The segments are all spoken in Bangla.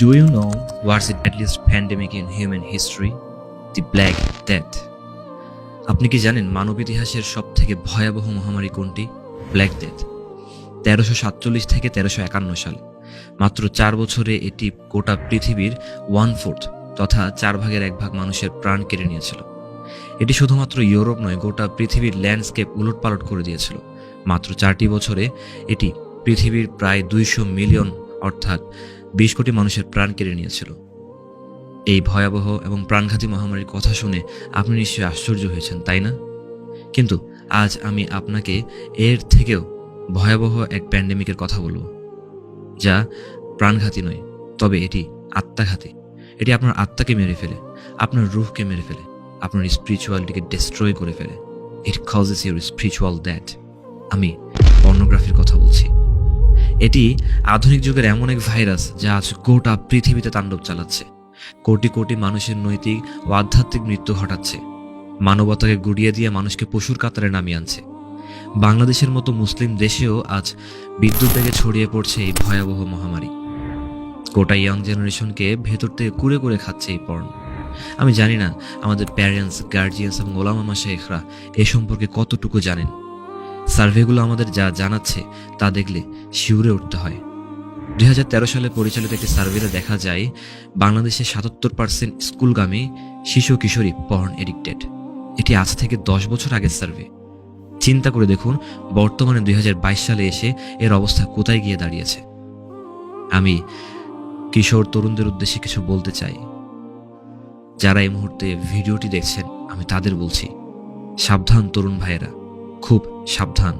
Do you know what's the deadliest pandemic in human history? The Black Death. আপনি কি জানেন মানব ইতিহাসের সবথেকে ভয়াবহ মহামারী কোনটি? Black death. 1347 থেকে 1351 সাল। মাত্র 4 বছরে এটি গোটা পৃথিবীর 1/4 তথা 4 ভাগের 1 ভাগ মানুষের প্রাণ কেড়ে নিয়েছিল। এটি শুধুমাত্র ইউরোপ নয়, গোটা পৃথিবীর ল্যান্ডস্কেপ উলটপালট করে দিয়েছিল। মাত্র 4টি বছরে এটি পৃথিবীর প্রায় 200 মিলিয়ন অর্থাৎ 20 কোটি মানুষের প্রাণ কেড়ে নিয়েছিল। এই ভয়াবহ এবং প্রাণঘাতী মহামারীর কথা শুনে আপনি নিশ্চয়ই আশ্চর্য হয়েছেন, তাই না? কিন্তু আজ আমি আপনাকে এর থেকেও ভয়াবহ এক প্যান্ডেমিকের কথা বলবো, যা প্রাণঘাতী নয়, তবে এটি আত্মাঘাতী। এটি আপনার আত্মাকে মেরে ফেলে, আপনার রুহকে মেরে ফেলে, আপনার স্পিরিচুয়ালিটিকে ডিস্ট্রয় করে ফেলে। It causes your spiritual death. আমি পর্নোগ্রাফির কথা বলছি। এটি আধুনিক যুগের এমন এক ভাইরাস যা আজ গোটা পৃথিবীতে তাণ্ডব চালাচ্ছে, কোটি কোটি মানুষের নৈতিক ও আধ্যাত্মিক মৃত্যু ঘটাচ্ছে, মানবতাকে গুড়িয়ে দিয়ে মানুষকে পশুর কাতারে নামিয়ে আনছে। বাংলাদেশের মতো মুসলিম দেশেও আজ বিদ্যুৎ বেগে ছড়িয়ে পড়ছে এই ভয়াবহ মহামারী। গোটা ইয়াং জেনারেশনকে ভেতর থেকে কুড়ে কুড়ে খাচ্ছে এই পর্ন। আমি জানি না আমাদের প্যারেন্টস, গার্জিয়ানস এবং ওলামা মাশায়েখরা এ সম্পর্কে কতটুকু জানেন। সার্ভেগুলো আমাদের যা জানাচ্ছে তা দেখলে শিউরে উঠতে হয়। 2013 সালে পরিচালিত একটি সার্ভেতে দেখা যায় বাংলাদেশে 77% স্কুলগামী শিশু কিশোরী পর্ন এডিক্টেড। এটি আজ থেকে 10 বছর আগের সার্ভে। চিন্তা করে দেখুন বর্তমানে 2022 সালে এসে এর অবস্থা কোথায় গিয়ে দাঁড়িয়েছে। আমি কিশোর তরুণদের উদ্দেশ্যে কিছু বলতে চাই। যারা এই মুহূর্তে ভিডিওটি দেখছেন, আমি তাদের বলছি, সাবধান তরুণ ভাইয়েরা, খুব সাবধান।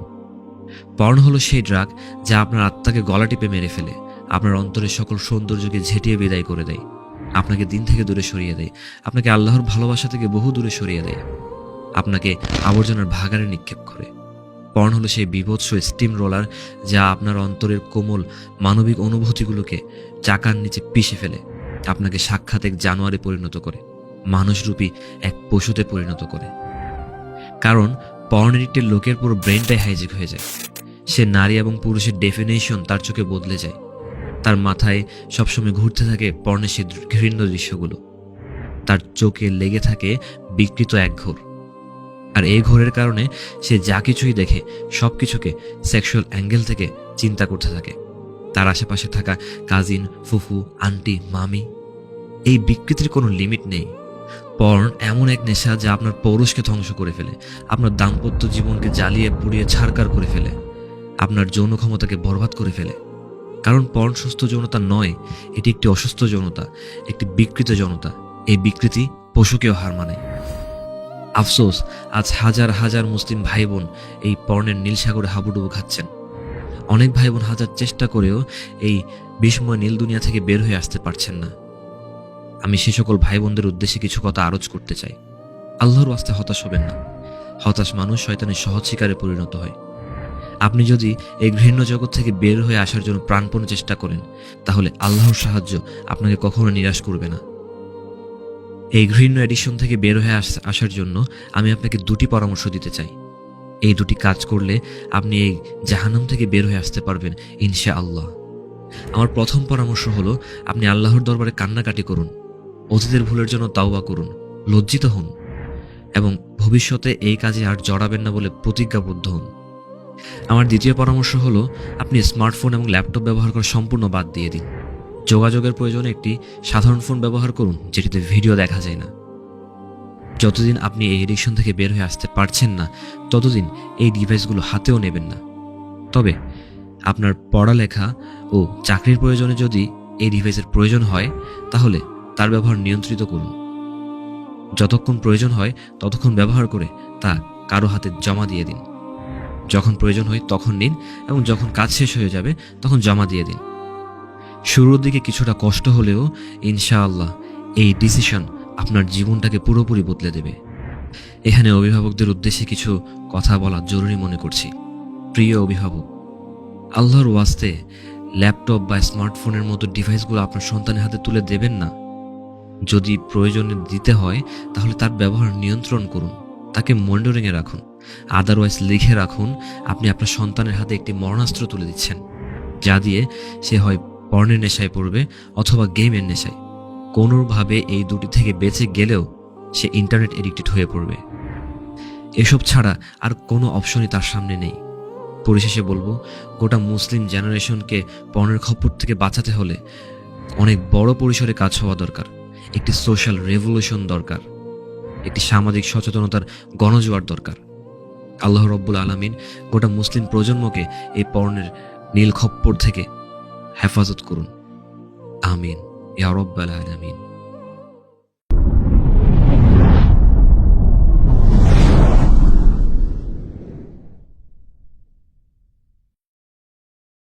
পর্ন হলো সেই ড্রাগ যা আপনার আত্মাকে গলা টিপে মেরে ফেলে, আপনার অন্তরের সকল সৌন্দর্যকে ঝেঁটিয়ে বিদায় করে দেয়, আপনাকে দিন থেকে দূরে সরিয়ে দেয়, আপনাকে আল্লাহর ভালোবাসা থেকে বহু দূরে সরিয়ে দেয়, আপনাকে আবর্জনার ভাগাড়ে নিক্ষেপ করে। পর্ন হলো সেই বিভৎস স্টিম রোলার যা আপনার অন্তরের কোমল মানবিক অনুভূতিগুলোকে চাকার নিচে পিষে ফেলে, আপনাকে সাক্ষাৎ এক জানোয়ারে পরিণত করে, মানুষরূপী এক পশুতে পরিণত করে। কারণ পর্ন এডিক্টেড লোকের পুরো ব্রেনটাই হাইজেক হয়ে যায়। সে নারী এবং পুরুষের ডেফিনেশন তার চোখে বদলে যায়। তার মাথায় সবসময় ঘুরতে থাকে পর্নের সেই ঘৃণ্য দৃশ্যগুলো। তার চোখে লেগে থাকে বিকৃত এক ঘোর। আর এই ঘোরের কারণে সে যা কিছুই দেখে সব কিছুকে সেক্সুয়াল অ্যাঙ্গেল থেকে চিন্তা করতে থাকে। তার আশেপাশে থাকা কাজিন, ফুফু, আন্টি, মামি, এই বিকৃতির কোনো লিমিট নেই। পর্ন এমন এক নেশা যা আপনার পৌরুষকে ধ্বংস করে ফেলে, আপনার দাম্পত্য জীবনকে জ্বালিয়ে পুড়িয়ে ছারকার করে ফেলে, আপনার যৌন ক্ষমতাকে বরবাদ করে ফেলে। কারণ পর্ন সুস্থ যৌনতা নয়, এটি একটি অসুস্থ যৌনতা, একটি বিকৃত যৌনতা। এই বিকৃতি পশুকেও হার মানায়। আফসোস, আজ হাজার হাজার মুসলিম ভাই বোন এই পর্নের নীল সাগরে হাবুডুবু খাচ্ছেন। অনেক ভাই বোন হাজার চেষ্টা করেও এই বিষময় নীল দুনিয়া থেকে বের হয়ে আসতে পারছেন না। আমি সে সকল ভাই বোনদের উদ্দেশ্যে কিছু কথা আরজ করতে চাই। আল্লাহর ওয়াস্তে হতাশ হবেন না। হতাশ মানুষ শয়তানের সহজ শিকারে পরিণত হয়। আপনি যদি এই ঘৃণ্য জগৎ থেকে বের হয়ে আসার জন্য প্রাণপণ চেষ্টা করেন, তাহলে আল্লাহর সাহায্য আপনাকে কখনো নিরাশ করবে না। এই ঘৃণ্য এডিকশন থেকে বের হয়ে আসার জন্য আমি আপনাকে 2টি পরামর্শ দিতে চাই। এই 2টি কাজ করলে আপনি এই জাহান্নাম থেকে বের হয়ে আসতে পারবেন ইনশাআল্লাহ। আমার প্রথম পরামর্শ হলো, আপনি আল্লাহর দরবারে কান্নাকাটি করুন, অতীতের ভুলের জন্য তাওবা করুন, লজ্জিত হন এবং ভবিষ্যতে এই কাজে আর জড়াবেন না বলে প্রতিজ্ঞাবদ্ধ হন। আমার দ্বিতীয় পরামর্শ হলো, আপনি স্মার্টফোন এবং ল্যাপটপ ব্যবহার করা সম্পূর্ণ বাদ দিয়ে দিন। যোগাযোগের প্রয়োজনে একটি সাধারণ ফোন ব্যবহার করুন, যেটিতে ভিডিও দেখা যায় না। যতদিন আপনি এই এডিকশন থেকে বের হয়ে আসতে পারছেন না, ততদিন এই ডিভাইসগুলো হাতেও নেবেন না। তবে আপনার পড়ালেখা ও চাকরির প্রয়োজনে যদি এই ডিভাইসের প্রয়োজন হয়, তাহলে তার ব্যবহার নিয়ন্ত্রিত করুন। যতক্ষণ প্রয়োজন হয় ততক্ষণ ব্যবহার করে তা কারো হাতে জমা দিয়ে দিন। যখন প্রয়োজন হয় তখন নিন এবং যখন কাজ শেষ হয়ে যাবে তখন জমা দিয়ে দিন। শুরুর দিকে কিছুটা কষ্ট হলেও ইনশাআল্লাহ এই ডিসিশন আপনার জীবনটাকে পুরোপুরি বদলে দেবে। এখানে অভিভাবকদের উদ্দেশ্যে কিছু কথা বলা জরুরি মনে করছি। প্রিয় অভিভাবক, আল্লাহর ওয়াস্তে ল্যাপটপ বা স্মার্টফোনের মতো ডিভাইসগুলো আপনার সন্তানের হাতে তুলে দেবেন না। যদি প্রয়োজনে দিতে হয় তাহলে তার ব্যবহার নিয়ন্ত্রণ করুন, তাকে মনিটরিংয়ে রাখুন। আদারওয়াইজ লিখে রাখুন আপনি আপনার সন্তানের হাতে একটি মরণাস্ত্র তুলে দিচ্ছেন, যা দিয়ে সে হয় পর্নের নেশায় পড়বে অথবা গেমের নেশায়। কোনোভাবে এই দুটি থেকে বেঁচে গেলেও সে ইন্টারনেট এডিক্টেড হয়ে পড়বে। এসব ছাড়া আর কোনো অপশনই তার সামনে নেই। পরিশেষে বলবো, গোটা মুসলিম জেনারেশনকে পর্নের খপ্পর থেকে বাঁচাতে হলে অনেক বড় পরিসরে কাজ হওয়া দরকার। একটি সোশ্যাল রেভলিউশন দরকার, একটি সামাজিক সচেতনতার গণজোয়ার দরকার। আল্লাহ রব্বুল আলামিন গোটা মুসলিম প্রজন্মকে এই পর্নের নীল খপ্পর থেকে হেফাজত করুন। আমিন ইয়া রব্বাল আলামিন।